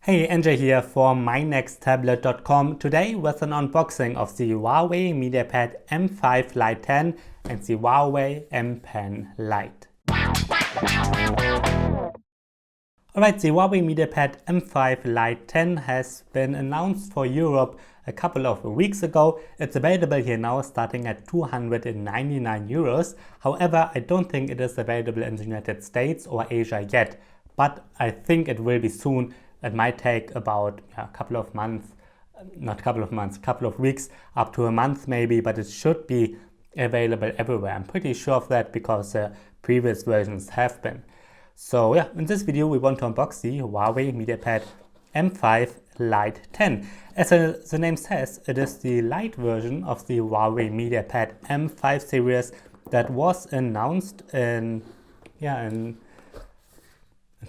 Hey, Andrew here for mynexttablet.com. Today with an unboxing of the Huawei MediaPad M5 Lite 10 and the Huawei M Pen Lite. Alright, the Huawei MediaPad M5 Lite 10 has been announced for Europe a couple of weeks ago. It's available here now starting at 299 euros. However, I don't think it is available in the United States or Asia yet, but I think it will be soon. It might take about a couple of months, couple of weeks, up to a month maybe, but it should be available everywhere. I'm pretty sure of that because the previous versions have been. So yeah, in this video we want to unbox the Huawei MediaPad M5 Lite 10. As the name says, it is the Lite version of the Huawei MediaPad M5 series that was announced in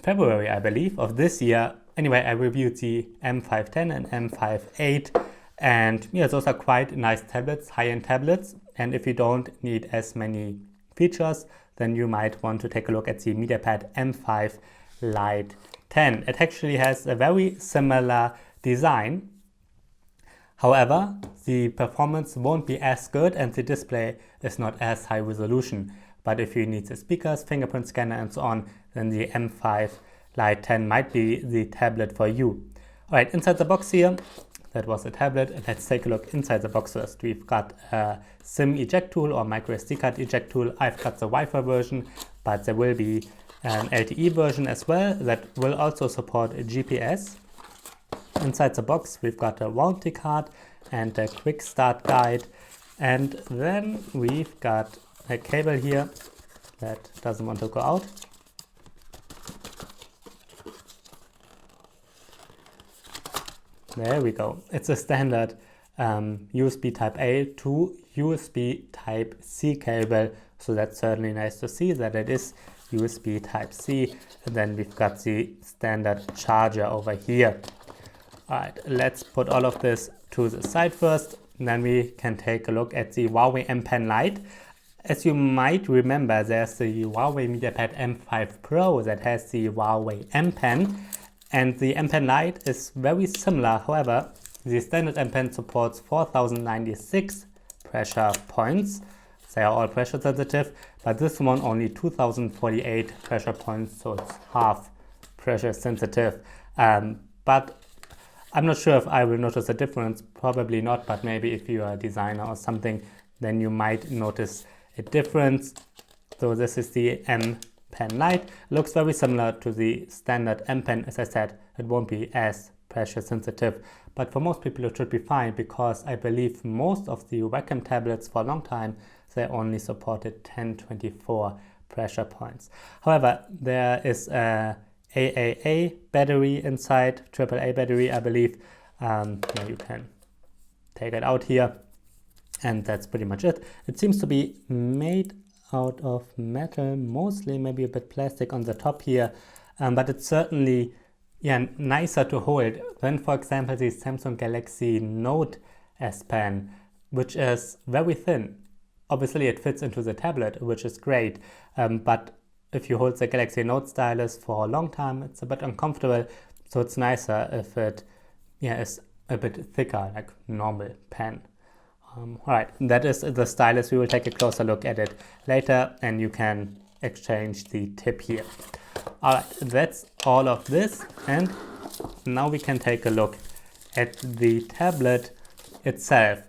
February, I believe, of this year. Anyway, I reviewed the M510 and M58, and yeah, those are quite nice tablets, high-end tablets. And if you don't need as many features, then you might want to take a look at the MediaPad M5 Lite 10. It actually has a very similar design. However, the performance won't be as good and the display is not as high resolution. But if you need the speakers, fingerprint scanner and so on, then the M5 Lite 10 might be the tablet for you. Alright, inside the box here, that was a tablet. Let's take a look inside the box first. We've got a SIM eject tool or micro SD card eject tool. I've got the Wi-Fi version, but there will be an LTE version as well that will also support GPS. Inside the box, we've got a warranty card and a quick start guide. And then we've got a cable here that doesn't want to go out. There we go. It's a standard USB Type A to USB Type C cable. So that's certainly nice to see that it is USB Type C. And then we've got the standard charger over here. Alright, let's put all of this to the side first. And then we can take a look at the Huawei M Pen Lite. As you might remember, there's the Huawei MediaPad M5 Pro that has the Huawei M Pen. And the M Pen Lite is very similar. However, the standard M Pen supports 4096 pressure points. They are all pressure sensitive, but this one only 2048 pressure points, so it's half pressure sensitive. But I'm not sure if I will notice a difference. Probably not, but maybe if you are a designer or something, then you might notice a difference. So this is the M Pen Lite. Looks very similar to the standard M Pen. As I said, it won't be as pressure sensitive, but for most people it should be fine because I believe most of the Wacom tablets for a long time they only supported 1024 pressure points. However, there is a AAA battery inside, AAA battery I believe. You can take it out here and that's pretty much it. It seems to be made out of metal, mostly, maybe a bit plastic on the top here, but it's certainly nicer to hold than, for example, the Samsung Galaxy Note S Pen, which is very thin. Obviously it fits into the tablet, which is great, but if you hold the Galaxy Note stylus for a long time, it's a bit uncomfortable, so it's nicer if it is a bit thicker, like normal pen. Alright, that is the stylus. We will take a closer look at it later and you can exchange the tip here. Alright, that's all of this, and now we can take a look at the tablet itself.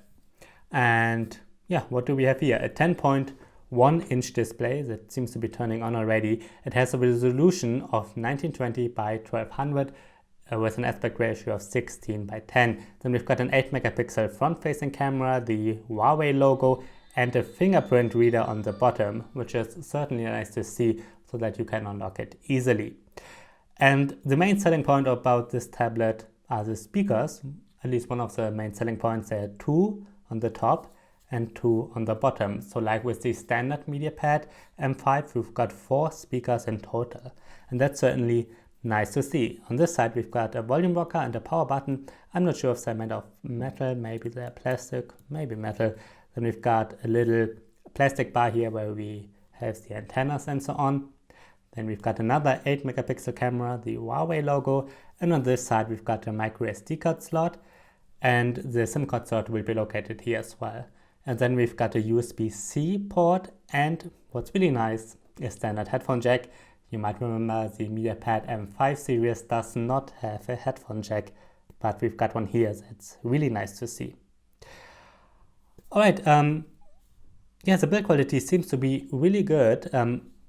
And yeah, what do we have here? A 10.1 inch display that seems to be turning on already. It has a resolution of 1920 by 1200 with an aspect ratio of 16 by 10. Then we've got an 8 megapixel front facing camera, the Huawei logo, and a fingerprint reader on the bottom, which is certainly nice to see so that you can unlock it easily. And the main selling point about this tablet are the speakers. At least one of the main selling points, there are 2 on the top and 2 on the bottom. So like with the standard MediaPad M5, we've got 4 speakers in total. And that's certainly nice to see. On this side we've got a volume rocker and a power button. I'm not sure if they're made of metal, maybe they're plastic, maybe metal. Then we've got a little plastic bar here where we have the antennas and so on. Then we've got another 8 megapixel camera, the Huawei logo, And on this side, we've got a micro SD card slot, and the SIM card slot will be located here as well. And then we've got a USB-C port, and what's really nice is standard headphone jack. You might remember the MediaPad M5 series does not have a headphone jack, but we've got one here, so it's really nice to see. Alright, yeah, the build quality seems to be really good,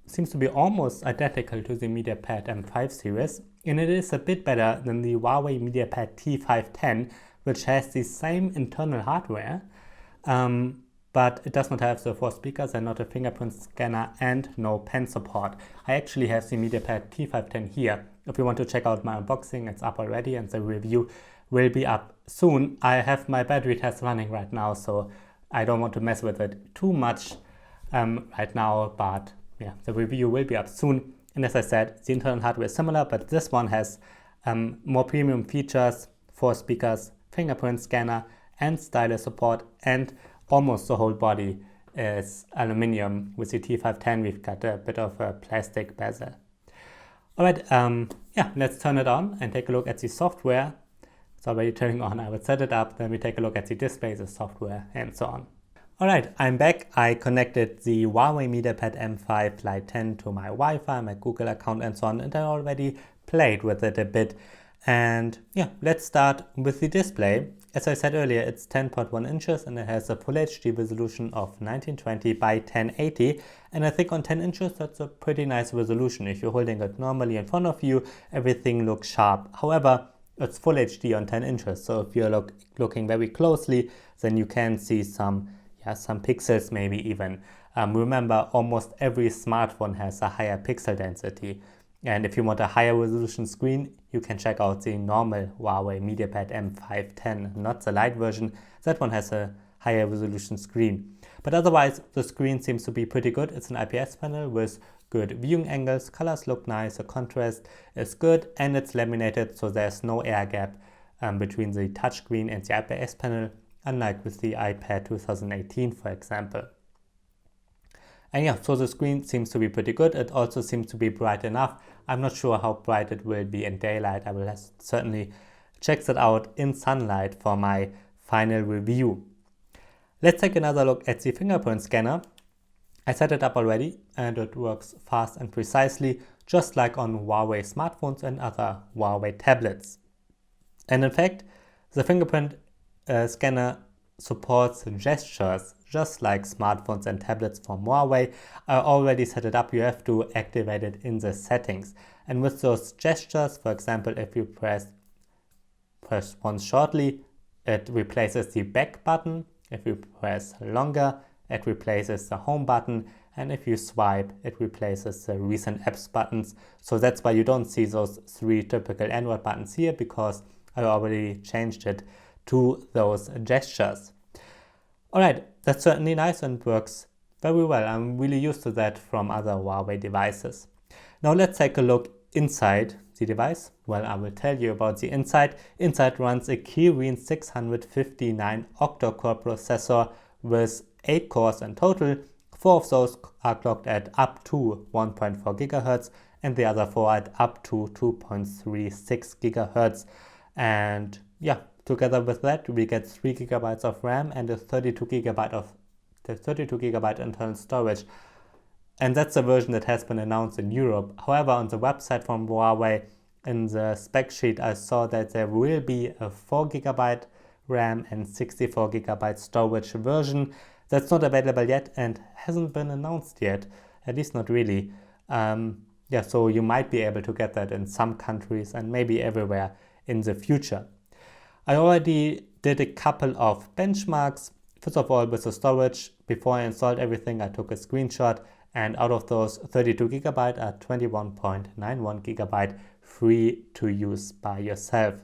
seems to be almost identical to the MediaPad M5 series, and it is a bit better than the Huawei MediaPad T510, which has the same internal hardware, but it does not have the 4 speakers and not a fingerprint scanner and no pen support. I actually have the MediaPad T510 here. If you want to check out my unboxing, it's up already and the review will be up soon. I have my battery test running right now, so I don't want to mess with it too much right now, but yeah, the review will be up soon. And as I said, the internal hardware is similar, but this one has more premium features, 4 speakers, fingerprint scanner, and stylus support, and almost the whole body is aluminium. With the T510, we've got a bit of a plastic bezel. Alright, yeah, let's turn it on and take a look at the software. It's already turning on. I will set it up, then we take a look at the display, the software, and so on. Alright, I'm back. I connected the Huawei MediaPad M5 Lite 10 to my Wi-Fi, my Google account, and so on, and I already played with it a bit. And yeah, let's start with the display. As I said earlier, it's 10.1 inches and it has a Full HD resolution of 1920 by 1080. And I think on 10 inches, that's a pretty nice resolution. If you're holding it normally in front of you, everything looks sharp. However, it's Full HD on 10 inches. So if you're looking very closely, then you can see some pixels maybe even. Remember, almost every smartphone has a higher pixel density. And if you want a higher resolution screen, you can check out the normal Huawei MediaPad M510, not the Lite version. That one has a higher resolution screen. But otherwise, the screen seems to be pretty good. It's an IPS panel with good viewing angles, colors look nice, the contrast is good, and it's laminated, so there's no air gap between the touchscreen and the IPS panel, unlike with the iPad 2018, for example. And yeah, so the screen seems to be pretty good. It also seems to be bright enough. I'm not sure how bright it will be in daylight. I will certainly check that out in sunlight for my final review. Let's take another look at the fingerprint scanner. I set it up already and it works fast and precisely, just like on Huawei smartphones and other Huawei tablets. And in fact, the fingerprint scanner supports gestures just like smartphones and tablets from Huawei. I already set it up. You have to activate it in the settings. And with those gestures, for example, if you press once shortly, it replaces the back button. If you press longer, it replaces the home button. And if you swipe, it replaces the recent apps buttons. So that's why you don't see those 3 typical Android buttons here, because I already changed it to those gestures. Alright, that's certainly nice and works very well. I'm really used to that from other Huawei devices. Now let's take a look inside the device. Well, I will tell you about the inside. Inside runs a Kirin 659 octa-core processor with 8 cores in total. 4 of those are clocked at up to 1.4 GHz and the other 4 at up to 2.36 GHz. And yeah, together with that, we get 3 GB of RAM and a 32 GB internal storage. And that's the version that has been announced in Europe. However, on the website from Huawei, in the spec sheet, I saw that there will be a 4 GB RAM and 64 GB storage version. That's not available yet and hasn't been announced yet, at least not really. Yeah, so you might be able to get that in some countries and maybe everywhere in the future. I already did a couple of benchmarks. First of all, with the storage, before I installed everything, I took a screenshot, and out of those 32 GB are 21.91 GB free to use by yourself.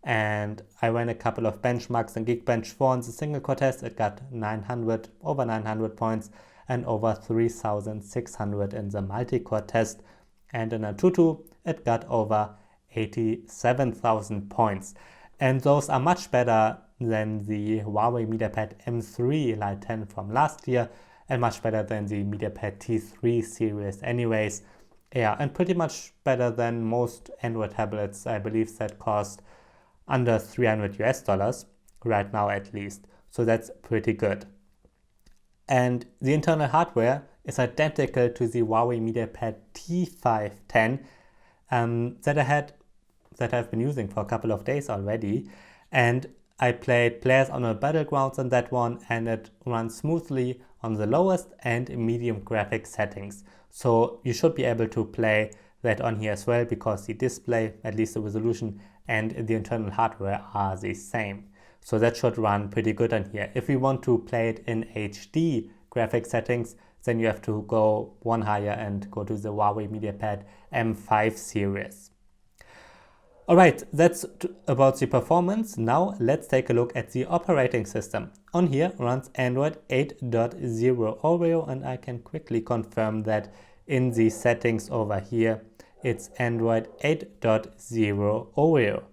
And I ran a couple of benchmarks in Geekbench 4 on the single core test. It got over 900 points and over 3,600 in the multi-core test. And in Antutu, it got over 87,000 points. And those are much better than the Huawei MediaPad M3 Lite 10 from last year, and much better than the MediaPad T3 series anyways. Yeah, and pretty much better than most Android tablets, I believe, that cost under 300 US dollars right now at least. So that's pretty good. And the internal hardware is identical to the Huawei MediaPad T510 that I've been using for a couple of days already. And I played Players on a Battlegrounds on that one, and it runs smoothly on the lowest and medium graphics settings. So you should be able to play that on here as well, because the display, at least the resolution, and the internal hardware are the same. So that should run pretty good on here. If you want to play it in HD graphic settings, then you have to go one higher and go to the Huawei MediaPad M5 series. Alright, that's about the performance. Now let's take a look at the operating system. On here runs Android 8.0 Oreo, and I can quickly confirm that in the settings over here it's Android 8.0 Oreo.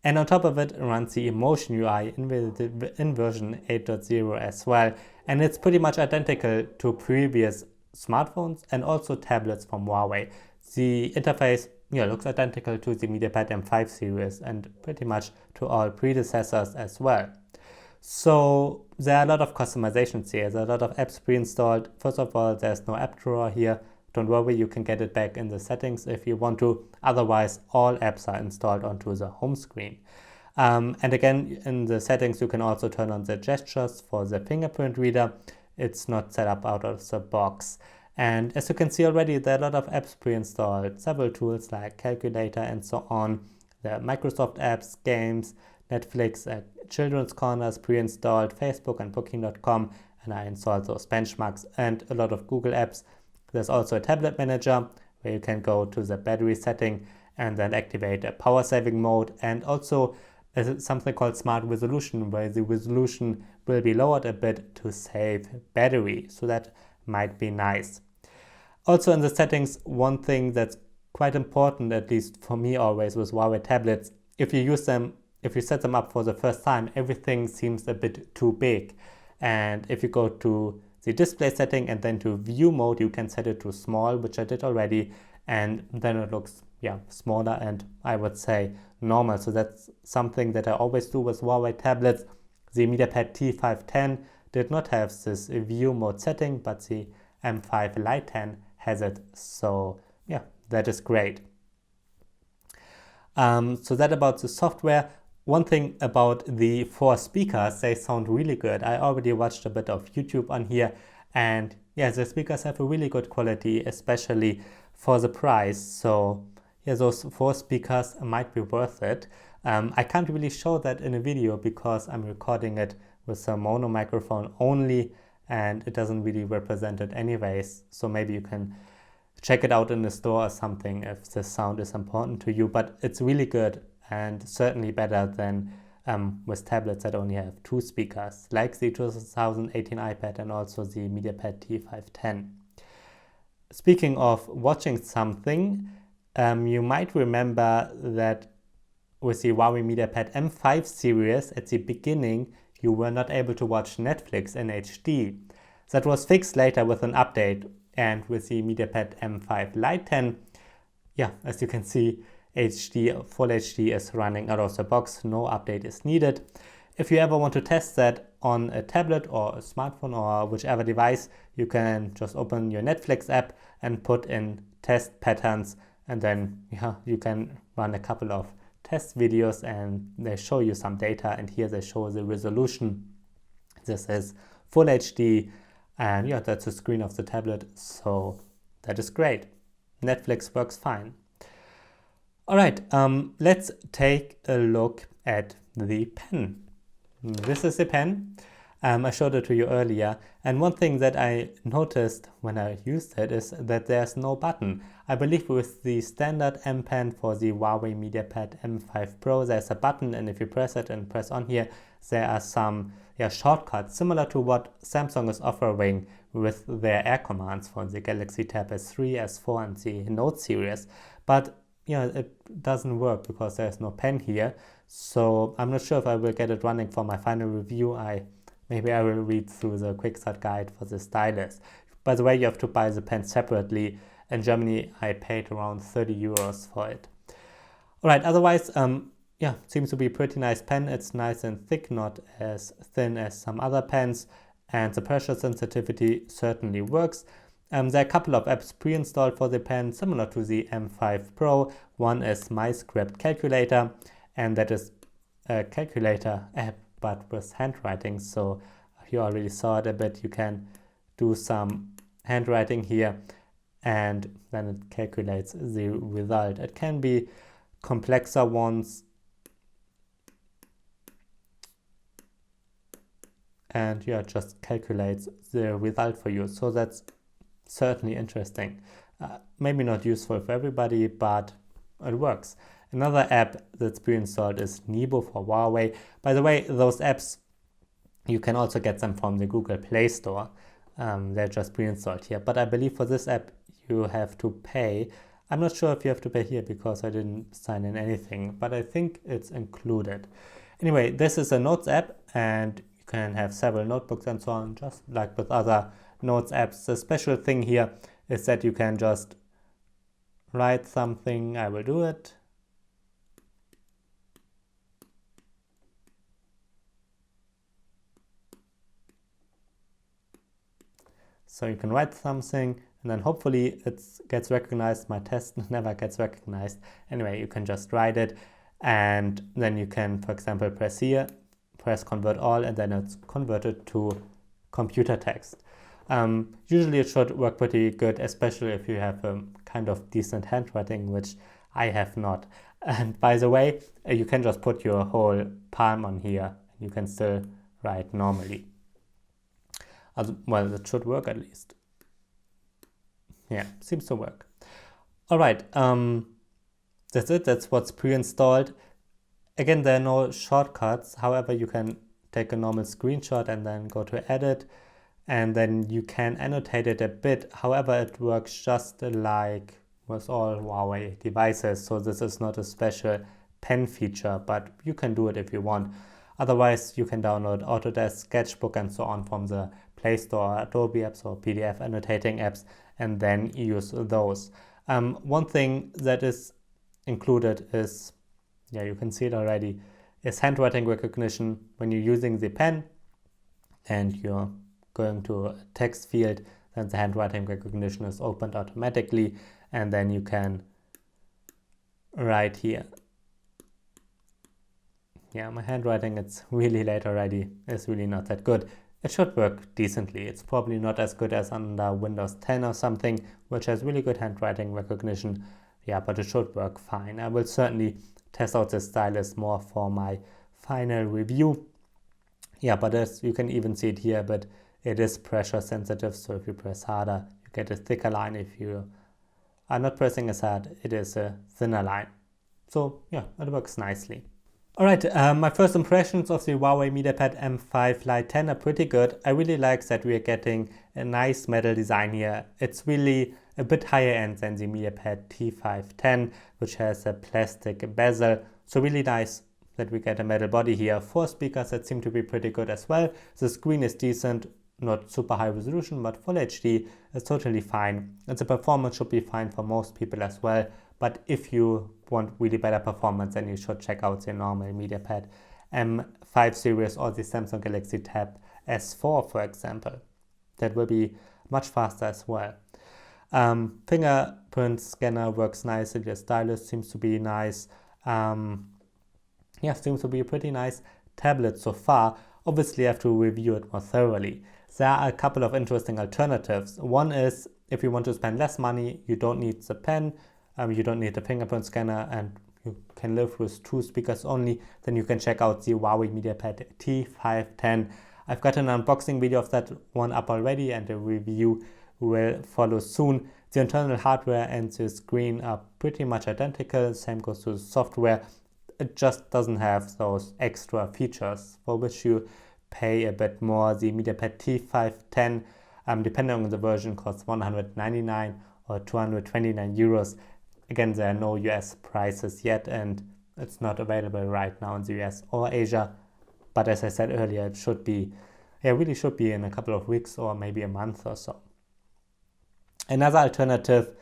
And on top of it runs the Emotion UI in version 8.0 as well. And it's pretty much identical to previous smartphones and also tablets from Huawei. The interface looks identical to the MediaPad M5 series and pretty much to all predecessors as well. So there are a lot of customizations here. There are a lot of apps pre-installed. First of all, there's no app drawer here. Don't worry, you can get it back in the settings if you want to. Otherwise, all apps are installed onto the home screen. And again, in the settings, you can also turn on the gestures for the fingerprint reader. It's not set up out of the box. And as you can see already, there are a lot of apps pre-installed, several tools like calculator and so on. There are Microsoft apps, games, Netflix, children's corners pre-installed, Facebook and Booking.com, and I installed those benchmarks, and a lot of Google apps. There's also a tablet manager where you can go to the battery setting and then activate a power saving mode, and also something called smart resolution, where the resolution will be lowered a bit to save battery. So that might be nice. Also in the settings, one thing that's quite important, at least for me always with Huawei tablets, if you set them up for the first time, everything seems a bit too big. And if you go to the display setting and then to view mode, you can set it to small, which I did already, and then it looks smaller and I would say normal. So that's something that I always do with Huawei tablets. The MediaPad T510 did not have this view mode setting, but the M5 Lite 10 has it. So that is great. So that about the software. One thing about the 4 speakers, they sound really good. I already watched a bit of YouTube on here, and the speakers have a really good quality, especially for the price. So those 4 speakers might be worth it. I can't really show that in a video because I'm recording it with a mono microphone only, and it doesn't really represent it anyways. So maybe you can check it out in the store or something if the sound is important to you, but it's really good and certainly better than with tablets that only have 2 speakers, like the 2018 iPad and also the MediaPad T510. Speaking of watching something, you might remember that with the Huawei MediaPad M5 series, at the beginning, you were not able to watch Netflix in HD. That was fixed later with an update, and with the MediaPad M5 Lite 10, as you can see, full HD is running out of the box, no update is needed. If you ever want to test that on a tablet or a smartphone or whichever device, you can just open your Netflix app and put in test patterns, and then you can run a couple of test videos and they show you some data, and here they show the resolution. This is full HD, and that's the screen of the tablet, so that is great. Netflix works fine. Alright, let's take a look at the pen. This is the pen. I showed it to you earlier, and one thing that I noticed when I used it is that there's no button. I believe with the standard M Pen for the Huawei MediaPad M5 Pro, there's a button, and if you press it and press on here, there are some shortcuts similar to what Samsung is offering with their air commands for the Galaxy Tab S3, S4 and the Note series. But it doesn't work because there's no pen here. So I'm not sure if I will get it running for my final review. Maybe I will read through the quick start guide for the Stylus. By the way, you have to buy the pen separately. In Germany, I paid around 30 euros for it. Alright, otherwise, yeah, seems to be a pretty nice pen. It's nice and thick, not as thin as some other pens, and the pressure sensitivity certainly works. There are a couple of apps pre-installed for the pen, similar to the M5 Pro. One is My Script Calculator, and that is a calculator app, but with handwriting. So you already saw it a bit. You can do some handwriting here, and then it calculates the result. It can be complexer ones, and yeah, just calculates the result for you. So that's certainly interesting. Maybe not useful for everybody, but it works. Another app that's pre-installed is Nebo for Huawei. By the way, those apps, you can also get them from the Google Play Store. They're just pre-installed here. But I believe for this app, you have to pay. I'm not sure if you have to pay here because I didn't sign in anything, but I think it's included. Anyway, this is a Notes app, and you can have several notebooks and so on, just like with other Notes apps. The special thing here is that you can just write something. I will do it. So you can write something, and then hopefully it gets recognized. My test never gets recognized. Anyway, you can just write it, and then you can, for example, press here, press convert all, and then it's converted to computer text. Usually it should work pretty good, especially if you have a kind of decent handwriting, which I have not. And by the way, you can just put your whole palm on here. You can still write normally. Well, that should work at least. Yeah, seems to work. All right, that's it. That's what's pre-installed. Again, there are no shortcuts. However, you can take a normal screenshot and then go to edit, and then you can annotate it a bit. However, it works just like with all Huawei devices. So this is not a special pen feature, but you can do it if you want. Otherwise, you can download Autodesk, Sketchbook, and so on from the Play Store, Adobe apps, or PDF annotating apps, and then use those. One thing that is included is, yeah, you can see it already, is handwriting recognition. When you're using the pen and you're going to a text field, then the handwriting recognition is opened automatically, and then you can write here. Yeah, my handwriting, it's really late already. It's really not that good. It should work decently. It's probably not as good as under Windows 10 or something, which has really good handwriting recognition. Yeah, but it should work fine. I will certainly test out the Stylus more for my final review. Yeah, but as you can even see it here, but it is pressure sensitive. So if you press harder, you get a thicker line. If you are not pressing as hard, it is a thinner line. So yeah, it works nicely. Alright, my first impressions of the Huawei MediaPad M5 Lite 10 are pretty good. I really like that we are getting a nice metal design here. It's really a bit higher end than the MediaPad T510, which has a plastic bezel. So really nice that we get a metal body here. 4 speakers that seem to be pretty good as well. The screen is decent, not super high resolution, but Full HD is totally fine. And the performance should be fine for most people as well. But if you want really better performance, then you should check out the normal MediaPad M5 series or the Samsung Galaxy Tab S4, for example. That will be much faster as well. Fingerprint scanner works nicely. The Stylus seems to be nice. Yeah, seems to be a pretty nice tablet so far. Obviously, I have to review it more thoroughly. There are a couple of interesting alternatives. One is, if you want to spend less money, you don't need the pen, you don't need the fingerprint scanner, and you can live with 2 speakers only, then you can check out the Huawei MediaPad T510. I've got an unboxing video of that one up already, and a review will follow soon. The internal hardware and the screen are pretty much identical. Same goes to the software. It just doesn't have those extra features for which you pay a bit more. The MediaPad T510, depending on the version, costs 199 or 229 euros. Again, there are no US prices yet, and it's not available right now in the US or Asia. But as I said earlier, it should be, really should be in a couple of weeks or maybe a month or so. Another alternative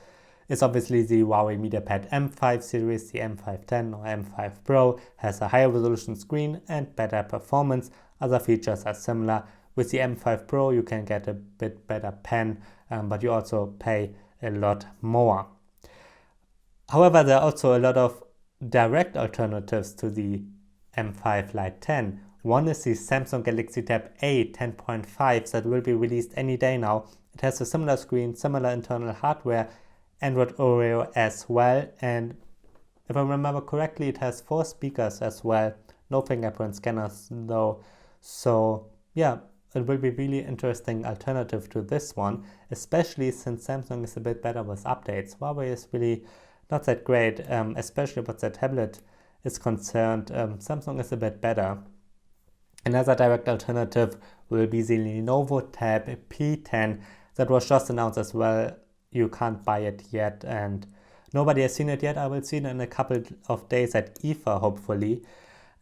is obviously the Huawei MediaPad M5 series. The M510 or M5 Pro has a higher resolution screen and better performance. Other features are similar. With the M5 Pro you can get a bit better pen, but you also pay a lot more. However, there are also a lot of direct alternatives to the M5 Lite 10. One is the Samsung Galaxy Tab A 10.5 that will be released any day now. It has a similar screen, similar internal hardware, Android Oreo as well, and if I remember correctly, it has 4 speakers as well. No fingerprint scanners though. So yeah, it will be really interesting alternative to this one, especially since Samsung is a bit better with updates. Huawei is really not that great, especially what the tablet is concerned. Samsung is a bit better. Another direct alternative will be the Lenovo Tab P10 that was just announced as well. You can't buy it yet and nobody has seen it yet. I will see it in a couple of days at IFA hopefully.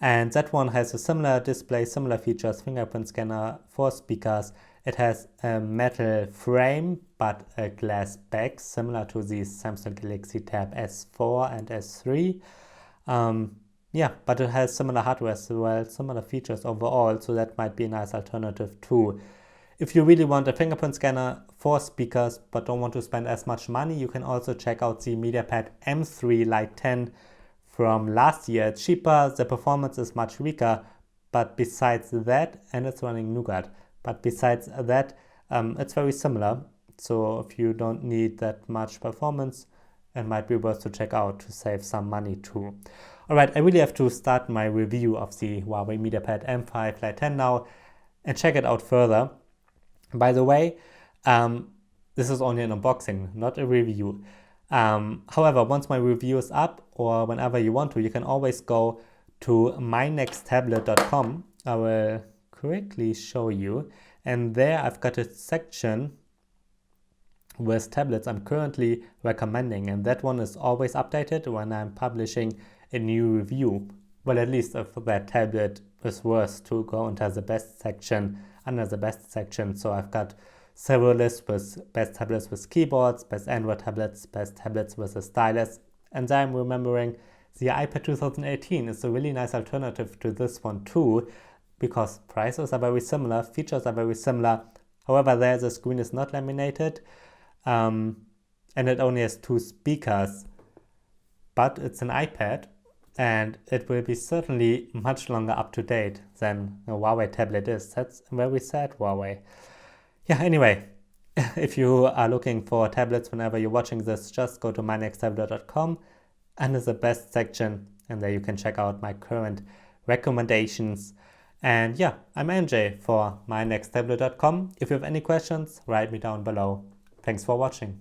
And that one has a similar display, similar features, fingerprint scanner, 4 speakers. It has a metal frame but a glass back, similar to the Samsung Galaxy Tab S4 and S3. Yeah, but it has similar hardware as well, similar features overall, so that might be a nice alternative too. If you really want a fingerprint scanner, 4 speakers, but don't want to spend as much money, you can also check out the MediaPad M3 Lite 10 from last year. It's cheaper, the performance is much weaker, but besides that, and it's running Nougat, but besides that, it's very similar. So if you don't need that much performance, it might be worth to check out to save some money too. Alright, I really have to start my review of the Huawei MediaPad M5 Lite 10 now and check it out further. By the way, this is only an unboxing, not a review. However, once my review is up, or whenever you want to, you can always go to mynexttablet.com. I will quickly show you. And there I've got a section with tablets I'm currently recommending. And that one is always updated when I'm publishing a new review. Well, at least if that tablet is worth to go into the best section, under the best section. So I've got several lists with best tablets with keyboards, best Android tablets, best tablets with a stylus. And then I'm remembering the iPad 2018 is a really nice alternative to this one too, because prices are very similar, features are very similar. However, there the screen is not laminated, and it only has 2 speakers, but it's an iPad, and it will be certainly much longer up to date than a Huawei tablet is. That's very sad, Huawei. Yeah, anyway, if you are looking for tablets whenever you're watching this, just go to mynexttablet.com under the best section, and there you can check out my current recommendations. And yeah, I'm NJ for mynexttablet.com. If you have any questions, write me down below. Thanks for watching.